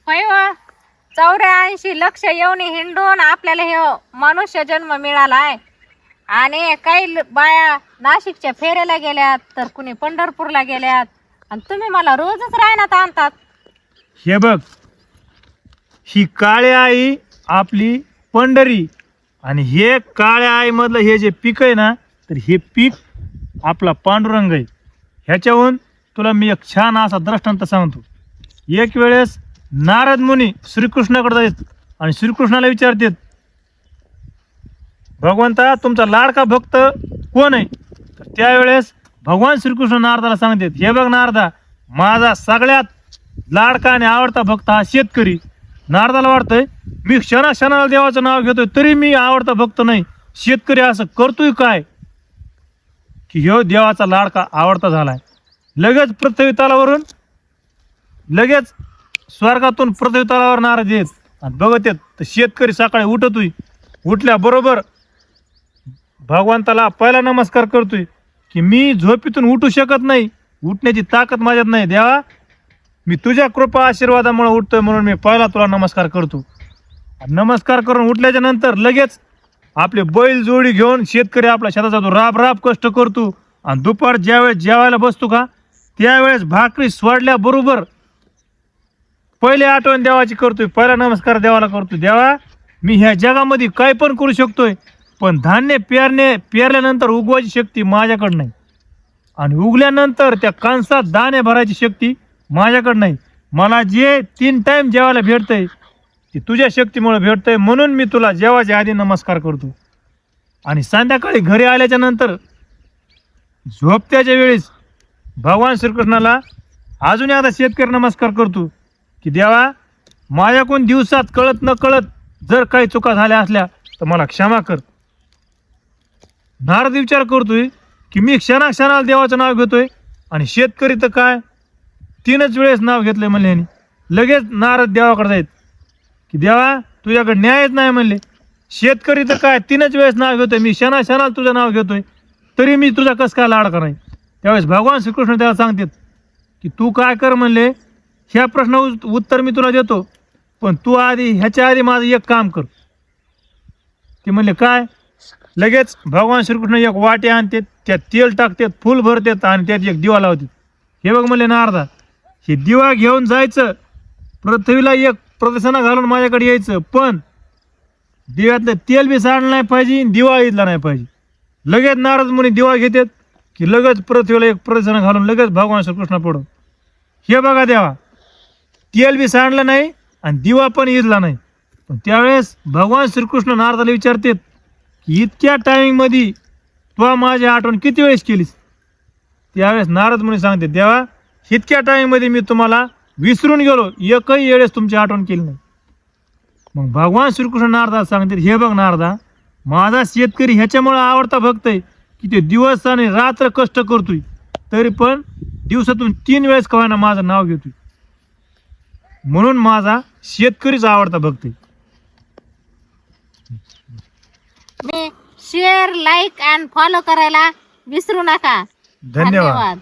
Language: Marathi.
होय व 84 लक्ष येऊन हिंडून आपल्याला हे मनुष्य जन्म मिळालाय. आणि काही बाया नाशिकच्या फेऱ्याला गेल्यात, तर कुणी पंढरपूरला गेल्यात, आणि तुम्ही मला रोजच राहण्यात आणतात. हे बघ, ही काळ्या आई आपली पंढरी, आणि हे काळ्या आई मधलं हे जे पीक आहे ना, तर हे पीक आपला पांडुरंग आहे. ह्याच्याहून तुला मी एक छान असा दृष्टांत सांगतो. एक वेळेस नारद मुनी श्रीकृष्णाकडे जातात आणि श्रीकृष्णाला विचारतात, भगवंता तुमचा लाडका भक्त कोण आहे? तर त्यावेळेस भगवान श्रीकृष्ण नारदाला सांगतात, हे बघ नारदा, माझा सगळ्यात लाडका आणि आवडता भक्त हा शेतकरी. नारदाला वाटतंय मी क्षणाक्षणाला देवाचं नाव घेतोय तरी मी आवडता भक्त नाही, शेतकरी असं करतोय काय की ह्यो देवाचा लाडका आवडता झालाय. लगेच पृथ्वी तलावरून लगेच स्वर्गातून पृथ्वी तलावर नारद येत आणि बघत येत तर शेतकरी सकाळी उठतोय. उठल्याबरोबर भगवंताला पहिला नमस्कार करतोय की मी झोपेतून उठू शकत नाही, उठण्याची ताकद माझ्यात नाही, देवा मी तुझ्या कृपा आशीर्वादामुळे उठतोय म्हणून मी पहिला तुला नमस्कार करतो. नमस्कार करून उठल्याच्या नंतर लगेच आपले बैल जोडी घेऊन शेतकरी आपल्या शेतात जातो, राब राब कष्ट करतो. आणि दुपार ज्यावेळेस जेवायला बसतो का त्यावेळेस भाकरी सोडल्याबरोबर पहिले आठवण देवाची करतोय, पहिला नमस्कार देवाला करतोय, देवा मी ह्या जगामध्ये काय पण करू शकतोय, पण धान्य पेरल्यानंतर उगवायची शक्ती माझ्याकडं नाही, आणि उगल्यानंतर त्या कणसात दाणे भरायची शक्ती माझ्याकडं नाही. मला जे 3 टाइम जेवायला भेटतंय ते तुझ्या शक्तीमुळे भेटतंय, म्हणून मी तुला जेवायच्या आधी नमस्कार करतो. आणि संध्याकाळी घरी आल्याच्या नंतर झोपत्याच्या वेळेस भगवान श्रीकृष्णाला अजून एकदा शेतकरी नमस्कार करतो की देवा माझ्याकडून दिवसात कळत न कळत जर काही चुका झाल्या असल्या तर मला क्षमा कर. नारद विचार करतोय की मी क्षणाक्षणाला देवाचं नाव घेतोय, आणि शेतकरी तर काय 3च वेळेस नाव घेतलंय म्हणले. ह्यानी लगेच नारद देवाकडे जायत की देवा तुझ्याकडे न्यायच नाही म्हणले. शेतकरी तर काय 3च वेळेस नाव घेतोय, मी क्षणाक्षणाला तुझं नाव घेतोय तरी मी तुझा कसं काय लाडका नाही. त्यावेळेस भगवान श्रीकृष्ण त्याला सांगतात की तू काय कर म्हणले, ह्या प्रश्न उत्तर मी तुला देतो, पण तू आधी ह्याच्या आधी माझं एक काम कर. ते म्हणले काय? लगेच भगवान श्रीकृष्ण एक वाटी आणतात, त्यात तेल टाकतात, फुल भरतात आणि त्यात एक दिवा लावतात. हे बघ म्हणले नारदा, हे दिवा घेऊन जायचं पृथ्वीला एक प्रदक्षिणा घालून माझ्याकडे यायचं, पण दिव्यातलं तेल बी सांडलं नाही पाहिजे, दिवा इथला नाही पाहिजे. लगेच नारद मुनी दिवा घेतात की लगेच पृथ्वीला एक प्रदक्षिणा घालून लगेच भगवान श्रीकृष्ण पुढं. हे बघा देवा, तेल बी सांडलं नाही आणि दिवा पण इजला नाही. पण त्यावेळेस भगवान श्रीकृष्ण नारदाला विचारतात की इतक्या टायमिंगमध्ये तू माझी आठवण किती वेळेस केलीस? त्यावेळेस नारद मुनी सांगते, देवा इतक्या टायमिंगमध्ये मी तुम्हाला विसरून गेलो, एकही वेळेस तुमची आठवण केली नाही. मग भगवान श्रीकृष्ण नारदाला सांगतात, हे बघ नारदा, माझा शेतकरी ह्याच्यामुळे आवडता भक्त आहे की ते दिवस आणि रात्र कष्ट करतोय तरी पण दिवसातून 3 वेळेस कवाना माझं नाव घेतोय, म्हणून माझा शेतकरीच आवडता भक्त आहे. मी शेअर, लाईक अँड फॉलो करायला विसरू नका. धन्यवाद.